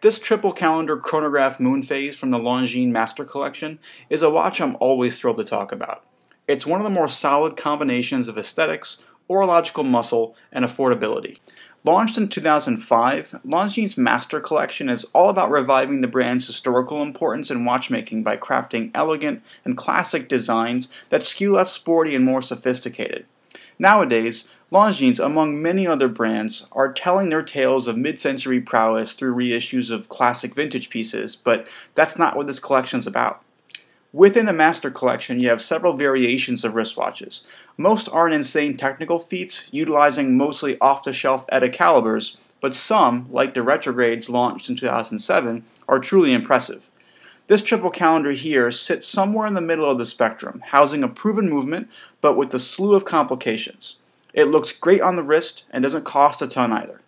This triple calendar chronograph moon phase from the Longines Master Collection is a watch I'm always thrilled to talk about. It's one of the more solid combinations of aesthetics, orological muscle, and affordability. Launched in 2005, Longines Master Collection is all about reviving the brand's historical importance in watchmaking by crafting elegant and classic designs that skew less sporty and more sophisticated. Nowadays, Longines, among many other brands, are telling their tales of mid-century prowess through reissues of classic vintage pieces, but that's not what this collection is about. Within the Master Collection, you have several variations of wristwatches. Most aren't insane technical feats, utilizing mostly off-the-shelf ETA calibers, but some, like the retrogrades launched in 2007, are truly impressive. This triple calendar here sits somewhere in the middle of the spectrum, housing a proven movement, but with a slew of complications. It looks great on the wrist and doesn't cost a ton either.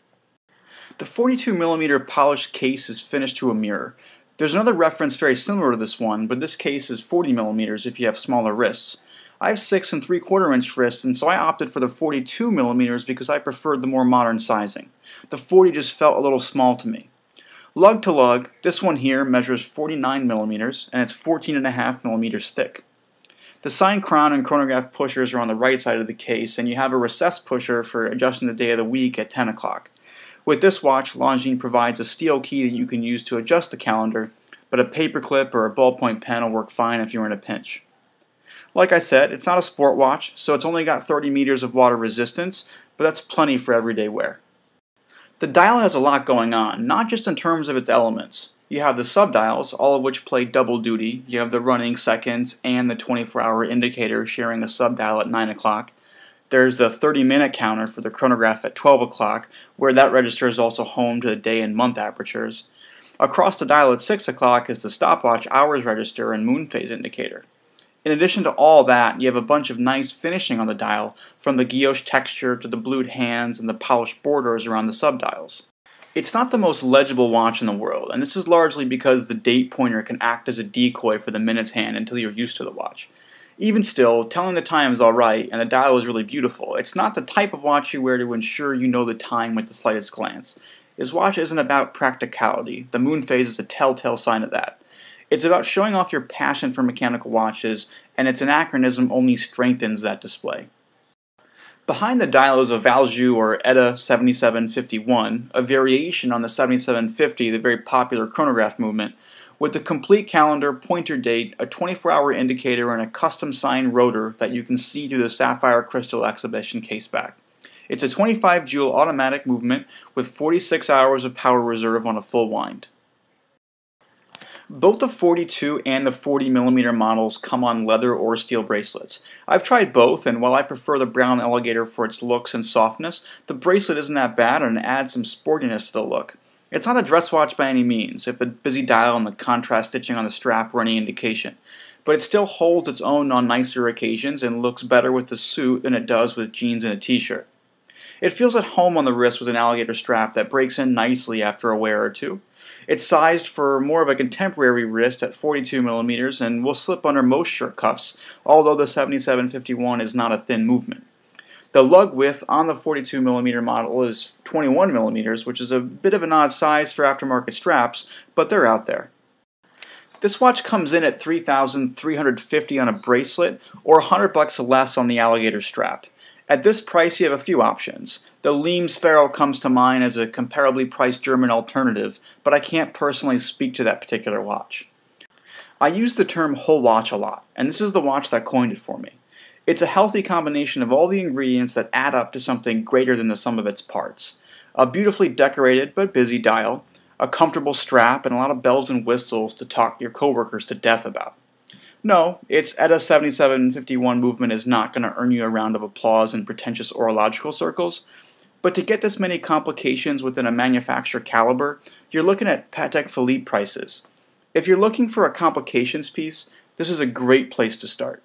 The 42mm polished case is finished to a mirror. There's another reference very similar to this one, but this case is 40mm if you have smaller wrists. I have 6 3/4-inch wrists, and so I opted for the 42mm because I preferred the more modern sizing. The 40 just felt a little small to me. Lug to lug, this one here measures 49mm and it's 14.5mm thick. The sign crown and chronograph pushers are on the right side of the case, and you have a recessed pusher for adjusting the day of the week at 10 o'clock. With this watch, Longines provides a steel key that you can use to adjust the calendar, but a paperclip or a ballpoint pen will work fine if you're in a pinch. Like I said, it's not a sport watch, so it's only got 30 meters of water resistance, but that's plenty for everyday wear. The dial has a lot going on, not just in terms of its elements. You have the subdials, all of which play double duty. You have the running seconds and the 24-hour indicator sharing a subdial at 9 o'clock. There's the 30-minute counter for the chronograph at 12 o'clock, where that register is also home to the day and month apertures. Across the dial at 6 o'clock is the stopwatch hours register and Moonphase indicator. In addition to all that, you have a bunch of nice finishing on the dial, from the guilloche texture to the blued hands and the polished borders around the subdials. It's not the most legible watch in the world, and this is largely because the date pointer can act as a decoy for the minutes hand until you're used to the watch. Even still, telling the time is alright, and the dial is really beautiful. It's not the type of watch you wear to ensure you know the time with the slightest glance. This watch isn't about practicality. The Moonphase is a telltale sign of that. It's about showing off your passion for mechanical watches, and its anachronism only strengthens that display. Behind the dial is a Valjoux or ETA 7751, a variation on the 7750, the very popular chronograph movement, with a complete calendar, pointer date, a 24-hour indicator, and a custom-signed rotor that you can see through the sapphire crystal exhibition caseback. It's a 25-joule automatic movement with 46 hours of power reserve on a full wind. Both the 42 and the 40mm models come on leather or steel bracelets. I've tried both, and while I prefer the brown alligator for its looks and softness, the bracelet isn't that bad and adds some sportiness to the look. It's not a dress watch by any means, if the busy dial and the contrast stitching on the strap were any indication, but it still holds its own on nicer occasions and looks better with the suit than it does with jeans and a t-shirt. It feels at home on the wrist with an alligator strap that breaks in nicely after a wear or two. It's sized for more of a contemporary wrist at 42mm and will slip under most shirt cuffs, although the 7751 is not a thin movement. The lug width on the 42mm model is 21mm, which is a bit of an odd size for aftermarket straps, but they're out there. This watch comes in at $3,350 on a bracelet or $100 less on the alligator strap. At this price, you have a few options. The Longines Ferro comes to mind as a comparably priced German alternative, but I can't personally speak to that particular watch. I use the term whole watch a lot, and this is the watch that coined it for me. It's a healthy combination of all the ingredients that add up to something greater than the sum of its parts. A beautifully decorated but busy dial, a comfortable strap, and a lot of bells and whistles to talk your coworkers to death about. No, its ETA 7751 movement is not going to earn you a round of applause in pretentious orological circles, but to get this many complications within a manufacturer caliber, you're looking at Patek Philippe prices. If you're looking for a complications piece, this is a great place to start.